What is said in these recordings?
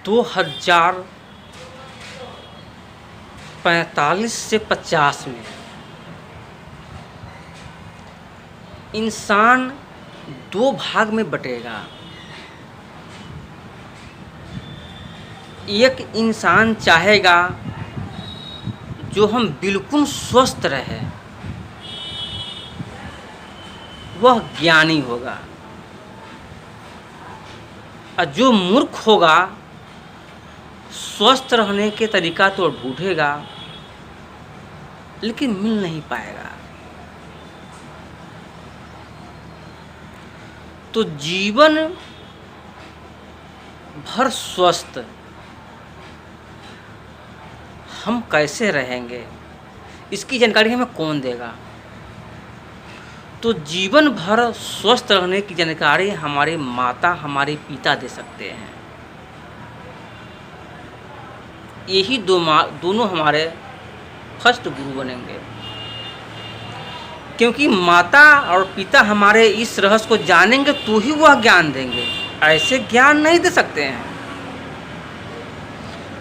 2045 से 50 में इंसान 2 भाग में बटेगा। एक इंसान चाहेगा जो हम बिल्कुल स्वस्थ रहे, वह ज्ञानी होगा, और जो मूर्ख होगा स्वस्थ रहने के तरीका तो ढूंढेगा लेकिन मिल नहीं पाएगा। तो जीवन भर स्वस्थ हम कैसे रहेंगे, इसकी जानकारी हमें कौन देगा? तो जीवन भर स्वस्थ रहने की जानकारी हमारे माता, हमारे पिता दे सकते हैं। यही दोनों हमारे फर्स्ट गुरु बनेंगे, क्योंकि माता और पिता हमारे इस रहस्य को जानेंगे तो ही वह ज्ञान देंगे, ऐसे ज्ञान नहीं दे सकते हैं।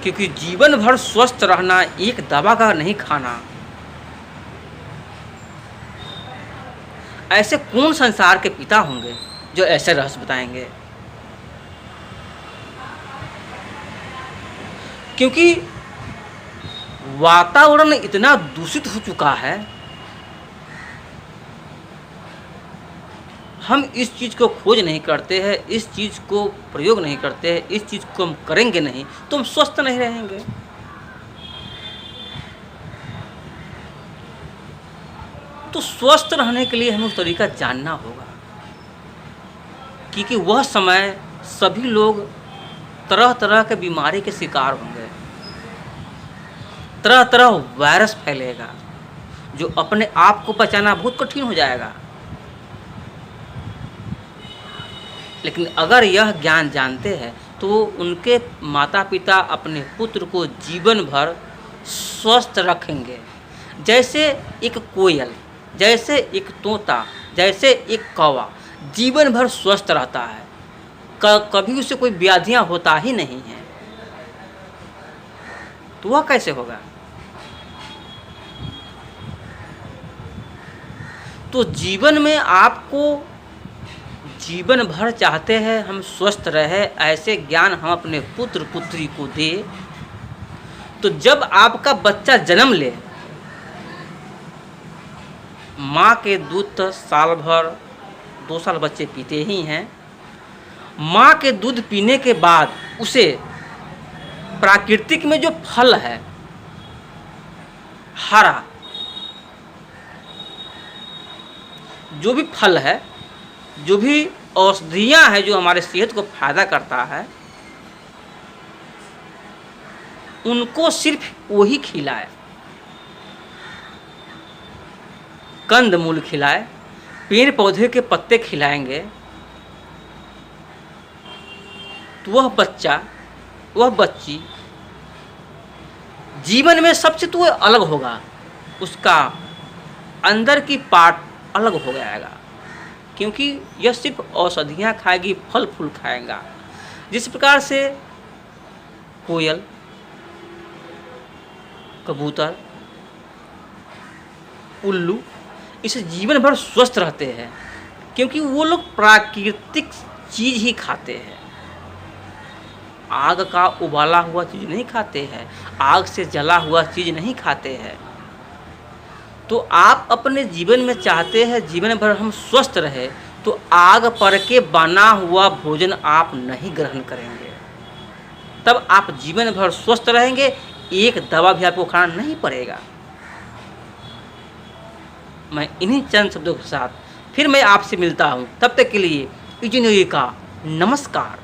क्योंकि जीवन भर स्वस्थ रहना एक दवा का नहीं खाना। ऐसे कौन संसार के पिता होंगे जो ऐसे रहस्य बताएंगे? क्योंकि वातावरण इतना दूषित हो चुका है, हम इस चीज़ को खोज नहीं करते हैं, इस चीज़ को प्रयोग नहीं करते हैं, इस चीज़ को हम करेंगे नहीं तो हम स्वस्थ नहीं रहेंगे। तो स्वस्थ रहने के लिए हमें उस तरीका जानना होगा, क्योंकि वह समय सभी लोग तरह तरह के बीमारी के शिकार होंगे, तरह तरह वायरस फैलेगा जो अपने आप को पहचानना बहुत कठिन हो जाएगा। लेकिन अगर यह ज्ञान जानते हैं तो उनके माता पिता अपने पुत्र को जीवन भर स्वस्थ रखेंगे। जैसे एक कोयल, जैसे एक तोता, जैसे एक कौवा जीवन भर स्वस्थ रहता है, कभी उसे कोई व्याधियां होता ही नहीं है, तो वह कैसे होगा? तो जीवन में आपको जीवन भर चाहते हैं हम स्वस्थ रहे, ऐसे ज्ञान हम अपने पुत्र पुत्री को दे। तो जब आपका बच्चा जन्म ले, माँ के दूध तो साल भर 2 साल बच्चे पीते ही हैं। माँ के दूध पीने के बाद उसे प्राकृतिक में जो फल है, हरा जो भी फल है, जो भी औषधियाँ हैं जो हमारे सेहत को फायदा करता है, उनको सिर्फ वही खिलाए। कंद मूल खिलाए, पेड़ पौधे के पत्ते खिलाएंगे, तो वह बच्चा, वह बच्ची जीवन में सबसे तो अलग होगा, उसका अंदर की पार्ट अलग हो जाएगा, क्योंकि यह सिर्फ औषधियाँ खाएगी, फल फूल खाएगा। जिस प्रकार से कोयल, कबूतर, उल्लू इसे जीवन भर स्वस्थ रहते हैं, क्योंकि वो लोग प्राकृतिक चीज़ ही खाते हैं। आग का उबाला हुआ चीज़ नहीं खाते हैं, आग से जला हुआ चीज़ नहीं खाते हैं। तो आप अपने जीवन में चाहते हैं जीवन भर हम स्वस्थ रहे, तो आग पर के बना हुआ भोजन आप नहीं ग्रहण करेंगे, तब आप जीवन भर स्वस्थ रहेंगे, एक दवा भी आपको खाना नहीं पड़ेगा। मैं इन्हीं चंद शब्दों के साथ फिर मैं आपसे मिलता हूँ, तब तक के लिए इजनोई का नमस्कार।